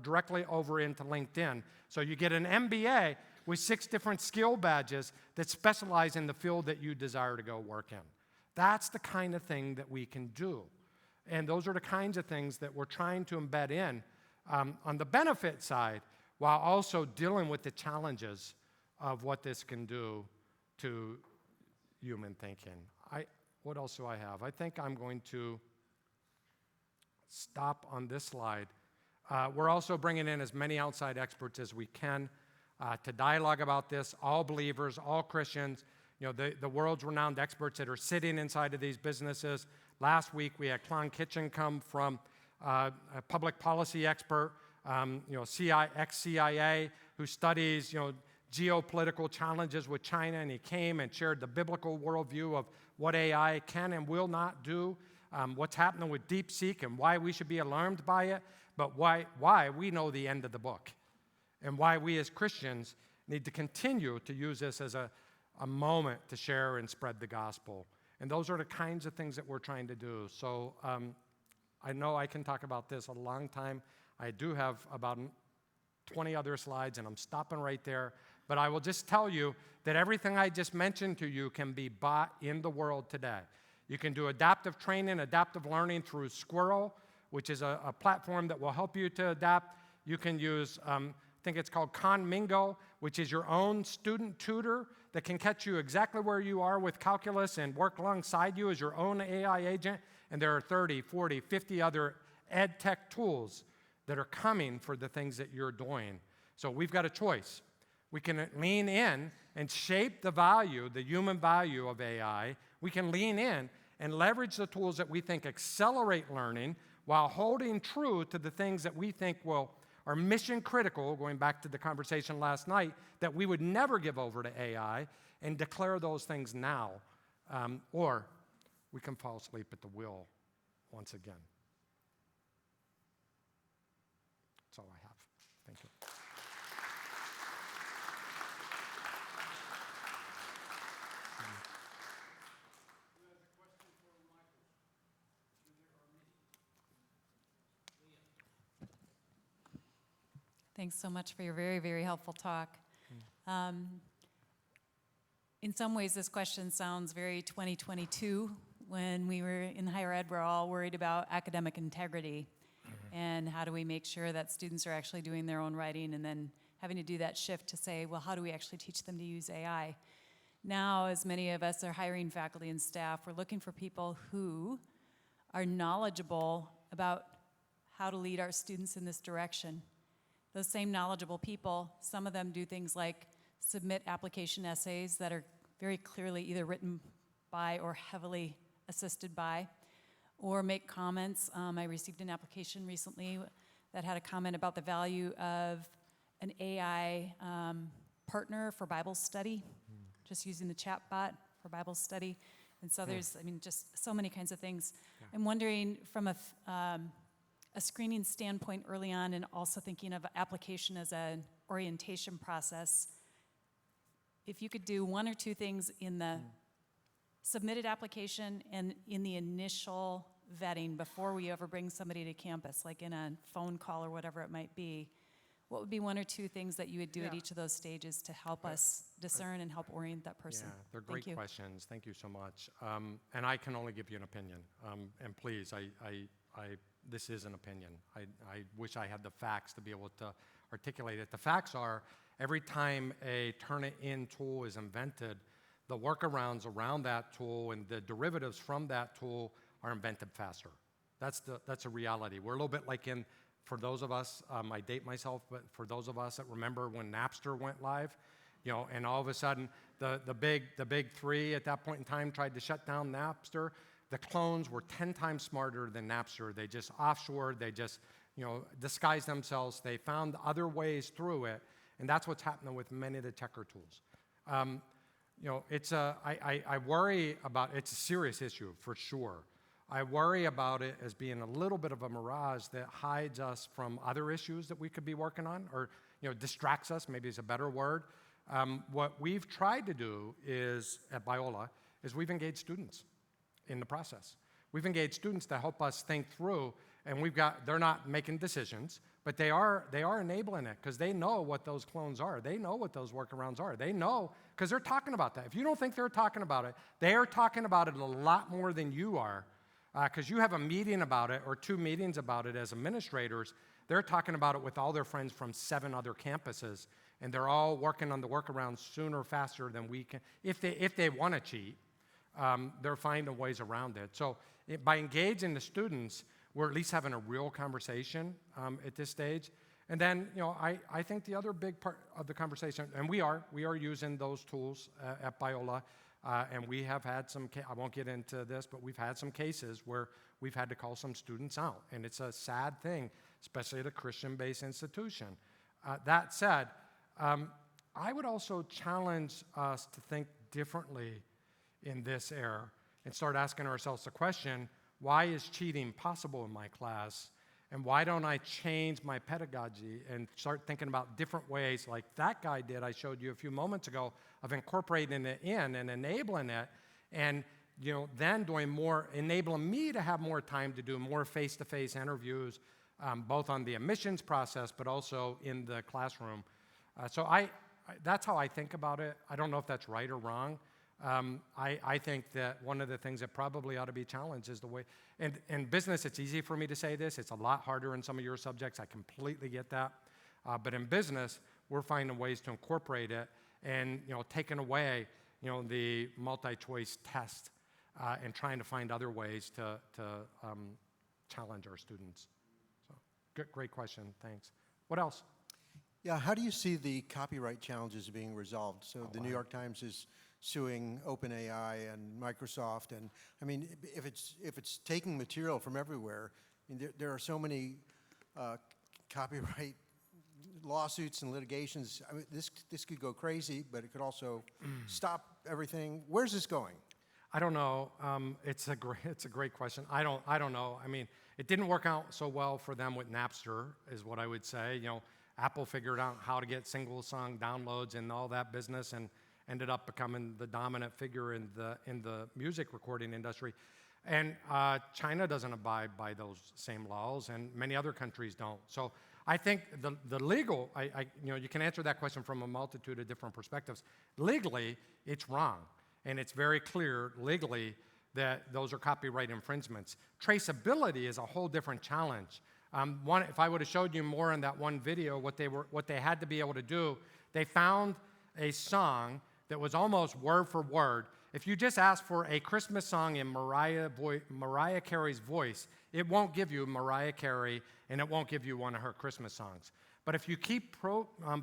directly over into LinkedIn. So you get an MBA with 6 different skill badges that specialize in the field that you desire to go work in. That's the kind of thing that we can do. And those are the kinds of things that we're trying to embed in on the benefit side, while also dealing with the challenges of what this can do to human thinking. What else do I have? I think I'm going to stop on this slide. We're also bringing in as many outside experts as we can to dialogue about this, all believers, all Christians, the world's renowned experts that are sitting inside of these businesses. Last week, we had Klon Kitchen come from a public policy expert, ex-CIA, who studies, geopolitical challenges with China, and he came and shared the biblical worldview of what AI can and will not do, what's happening with DeepSeek and why we should be alarmed by it, but why we know the end of the book, and why we as Christians need to continue to use this as a moment to share and spread the gospel. And those are the kinds of things that we're trying to do. So I know I can talk about this a long time. I do have about 20 other slides, and I'm stopping right there. But I will just tell you that everything I just mentioned to you can be bought in the world today. You can do adaptive training, adaptive learning through Squirrel, which is a platform that will help you to adapt. You can use, I think it's called Conmingo, which is your own student tutor that can catch you exactly where you are with calculus and work alongside you as your own AI agent. And there are 30, 40, 50 other ed tech tools that are coming for the things that you're doing. So we've got a choice. We can lean in and shape the value, the human value of AI. We can lean in and leverage the tools that we think accelerate learning while holding true to the things that we think are mission critical, going back to the conversation last night, that we would never give over to AI, and declare those things now. Or we can fall asleep at the wheel once again. That's all I have. Thank you. Thanks so much for your very, very helpful talk. In some ways, this question sounds very 2022. When we were in higher ed, we're all worried about academic integrity. And how do we make sure that students are actually doing their own writing, and then having to do that shift to say, well, how do we actually teach them to use AI? Now, as many of us are hiring faculty and staff, we're looking for people who are knowledgeable about how to lead our students in this direction. Those same knowledgeable people, some of them do things like submit application essays that are very clearly either written by or heavily assisted by, or make comments. I received an application recently that had a comment about the value of an AI partner for Bible study, just using the chat bot for Bible study. And so there's, just so many kinds of things. Yeah. I'm wondering from a screening standpoint early on, and also thinking of application as an orientation process, if you could do one or two things in the submitted application and in the initial vetting before we ever bring somebody to campus, like in a phone call or whatever it might be, what would be one or two things that you would do at each of those stages to help us discern and help orient that person? Yeah, they're great questions. Thank you so much. And I can only give you an opinion. And please, this is an opinion. I wish I had the facts to be able to articulate it. The facts are, every time a Turnitin tool is invented, the workarounds around that tool and the derivatives from that tool are invented faster. That's a reality. We're a little bit like for those of us, I date myself, but for those of us that remember when Napster went live, and all of a sudden the big three at that point in time tried to shut down Napster. The clones were 10 times smarter than Napster. They just offshored, they just disguised themselves. They found other ways through it, and that's what's happening with many of the checker tools. I worry about, it's a serious issue for sure. I worry about it as being a little bit of a mirage that hides us from other issues that we could be working on, or distracts us, maybe is a better word. What we've tried to do is, at Biola, is we've engaged students in the process. We've engaged students to help us think through, and they're not making decisions, but they are enabling it, because they know what those clones are. They know what those workarounds are. They know, because they're talking about that. If you don't think they're talking about it, they are talking about it a lot more than you are, because you have a meeting about it, or 2 meetings about it as administrators. They're talking about it with all their friends from 7 other campuses, and they're all working on the workarounds sooner, faster than we can. If they want to cheat, they're finding ways around it. So by engaging the students, we're at least having a real conversation at this stage. And then, I think the other big part of the conversation, and we are using those tools at Biola, and we have had some, I won't get into this, but we've had some cases where we've had to call some students out. And it's a sad thing, especially at a Christian-based institution. That said, I would also challenge us to think differently in this era and start asking ourselves the question, why is cheating possible in my class? And why don't I change my pedagogy and start thinking about different ways, like that guy did, I showed you a few moments ago, of incorporating it in and enabling it, and then doing more, enabling me to have more time to do more face-to-face interviews, both on the admissions process, but also in the classroom. So that's how I think about it. I don't know if that's right or wrong. I think that one of the things that probably ought to be challenged is the way, and in business, it's easy for me to say this. It's a lot harder in some of your subjects. I completely get that. But in business, we're finding ways to incorporate it and, taking away, the multi-choice test and trying to find other ways to challenge our students. So, great question. Thanks. What else? Yeah, how do you see the copyright challenges being resolved? So the New York Times is suing OpenAI and Microsoft, and I mean, if it's taking material from everywhere, I mean, there are so many copyright lawsuits and litigations. I mean, this could go crazy, but it could also stop everything. Where's this going? I don't know. It's a great question. I don't know. I mean, it didn't work out so well for them with Napster, is what I would say. Apple figured out how to get single song downloads and all that business, and ended up becoming the dominant figure in the music recording industry. And China doesn't abide by those same laws, and many other countries don't. So I think the legal, you can answer that question from a multitude of different perspectives. Legally, it's wrong, and it's very clear legally that those are copyright infringements. Traceability is a whole different challenge. If I would have showed you more in that one video, what they had to be able to do, they found a song that was almost word for word. If you just ask for a Christmas song in Mariah Carey's voice, it won't give you Mariah Carey, and it won't give you one of her Christmas songs. But if you keep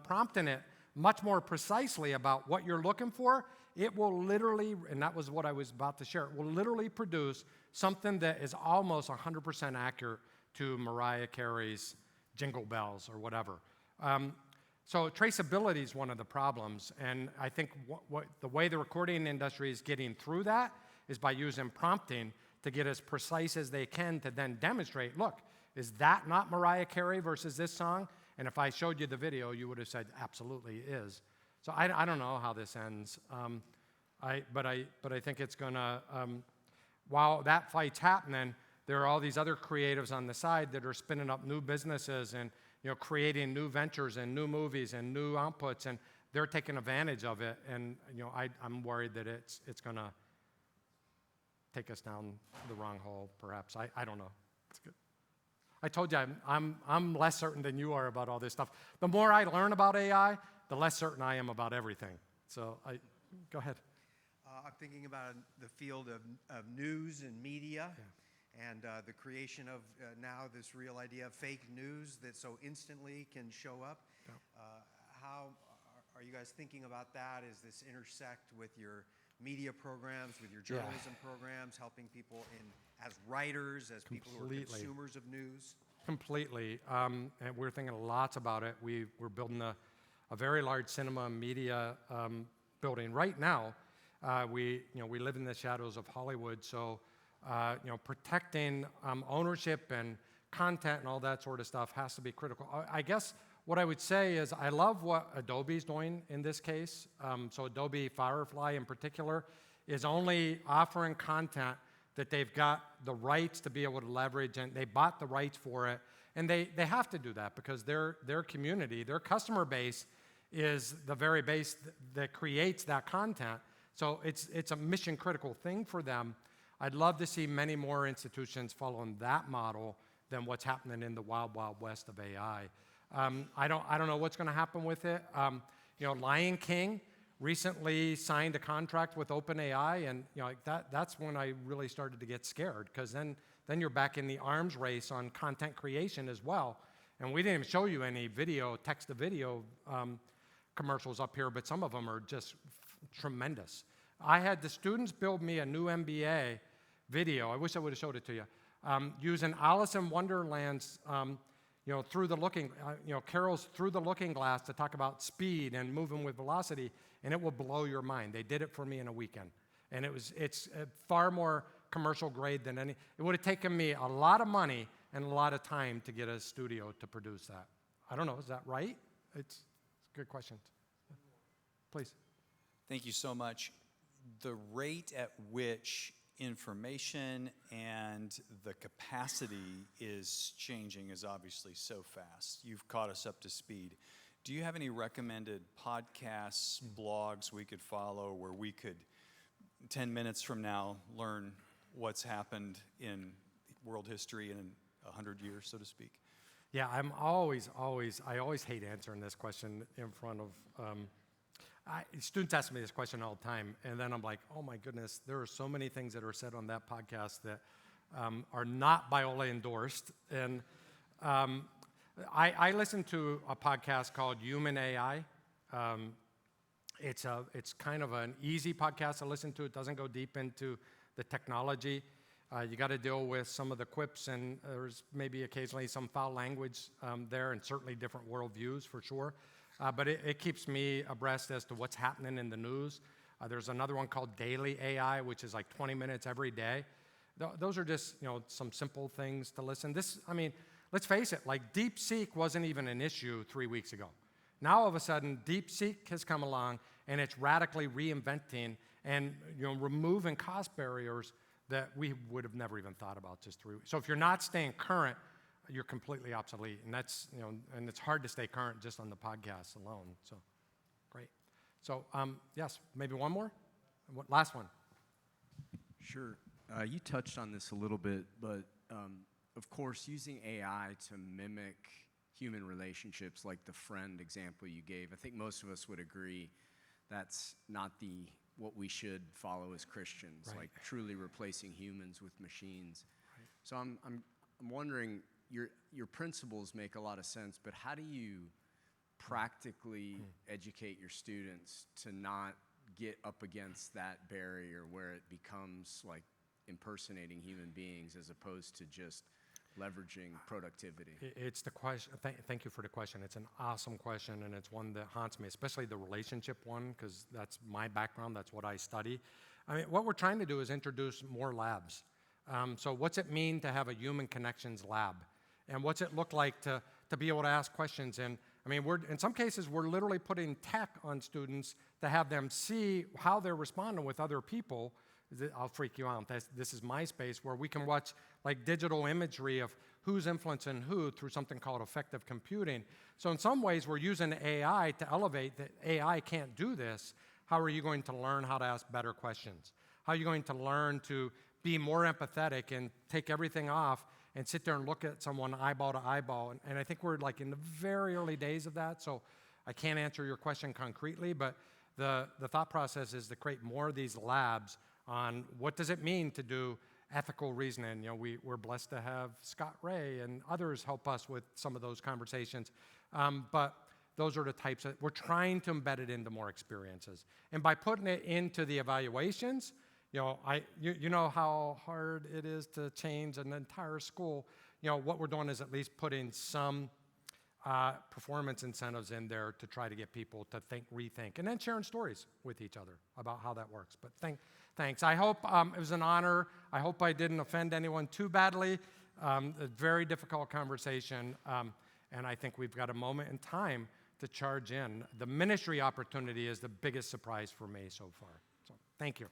prompting it much more precisely about what you're looking for, it will literally, and that was what I was about to share, it will literally produce something that is almost 100% accurate to Mariah Carey's Jingle Bells or whatever. So traceability is one of the problems, and I think the way the recording industry is getting through that is by using prompting to get as precise as they can to then demonstrate, look, is that not Mariah Carey versus this song? And if I showed you the video, you would have said, absolutely it is. So I don't know how this ends, but I think it's gonna, while that fight's happening, there are all these other creatives on the side that are spinning up new businesses and creating new ventures and new movies and new outputs, and they're taking advantage of it. And I'm worried that it's going to take us down the wrong hole, perhaps. I don't know. It's good. I told you I'm less certain than you are about all this stuff. The more I learn about AI, the less certain I am about everything. So go ahead. I'm thinking about the field of news and media. Yeah. And the creation of now this real idea of fake news that so instantly can show up. Yeah. How are you guys thinking about that? Does this intersect with your media programs, with your journalism programs, helping people as writers, as people who are consumers of news? Completely. And we're thinking lots about it. We're building a very large cinema and media building right now. We live in the shadows of Hollywood, so protecting ownership and content and all that sort of stuff has to be critical. I guess what I would say is I love what Adobe's doing in this case. So Adobe Firefly in particular is only offering content that they've got the rights to be able to leverage, and they bought the rights for it. And they have to do that because their community, their customer base is the very base that creates that content. So it's a mission critical thing for them. I'd love to see many more institutions following that model than what's happening in the wild, wild west of AI. I don't know what's going to happen with it. Lion King recently signed a contract with OpenAI, and that's when I really started to get scared, because then you're back in the arms race on content creation as well. And we didn't even show you any text-to-video commercials up here, but some of them are just tremendous. I had the students build me a new MBA video. I wish I would have showed it to you. Using Alice in Wonderland's, through the looking, Carol's Through the Looking Glass to talk about speed and moving with velocity, and it will blow your mind. They did it for me in a weekend, and it's far more commercial grade than any. It would have taken me a lot of money and a lot of time to get a studio to produce that. I don't know. Is that right? It's a good question. Please. Thank you so much. The rate at which information and the capacity is changing is obviously so fast. You've caught us up to speed. Do you have any recommended podcasts, blogs we could follow where we could, 10 minutes from now, learn what's happened in world history in 100 years, so to speak? Yeah, I always hate answering this question in front of, students ask me this question all the time, and then I'm like, oh my goodness, there are so many things that are said on that podcast that are not Biola endorsed. And I listen to a podcast called Human AI. It's kind of an easy podcast to listen to. It doesn't go deep into the technology. You got to deal with some of the quips, and there's maybe occasionally some foul language there, and certainly different worldviews for sure. But it keeps me abreast as to what's happening in the news. There's another one called Daily AI, which is like 20 minutes every day. Those are just some simple things to listen. Let's face it, like DeepSeek wasn't even an issue 3 weeks ago. Now all of a sudden, DeepSeek has come along, and it's radically reinventing and removing cost barriers that we would have never even thought about just 3 weeks. So if you're not staying current, you're completely obsolete, and that's and it's hard to stay current just on the podcast alone. So, great. So yes, maybe one more. Last one. Sure. You touched on this a little bit, but of course, using AI to mimic human relationships, like the friend example you gave, I think most of us would agree that's not what we should follow as Christians, right. like truly replacing humans with machines. Right. So I'm wondering, your principles make a lot of sense, but how do you practically educate your students to not get up against that barrier where it becomes like impersonating human beings as opposed to just leveraging productivity? It's the question. Thank you for the question. It's an awesome question, and it's one that haunts me, especially the relationship one, because that's my background. That's what I study. What we're trying to do is introduce more labs. So what's it mean to have a human connections lab? And what's it look like to be able to ask questions? And in some cases, we're literally putting tech on students to have them see how they're responding with other people. I'll freak you out. This is my space where we can watch like digital imagery of who's influencing who through something called effective computing. So in some ways, we're using AI to elevate that AI can't do this. How are you going to learn how to ask better questions? How are you going to learn to be more empathetic and take everything off and sit there and look at someone eyeball to eyeball? And I think we're like in the very early days of that, so I can't answer your question concretely, but the thought process is to create more of these labs on what does it mean to do ethical reasoning. We're blessed to have Scott Ray and others help us with some of those conversations. But those are the types that we're trying to embed it into more experiences. And by putting it into the evaluations, you know how hard it is to change an entire school. What we're doing is at least putting some performance incentives in there to try to get people to think, rethink, and then sharing stories with each other about how that works. But thanks. I hope it was an honor. I hope I didn't offend anyone too badly. A very difficult conversation, and I think we've got a moment in time to charge in. The ministry opportunity is the biggest surprise for me so far. So thank you.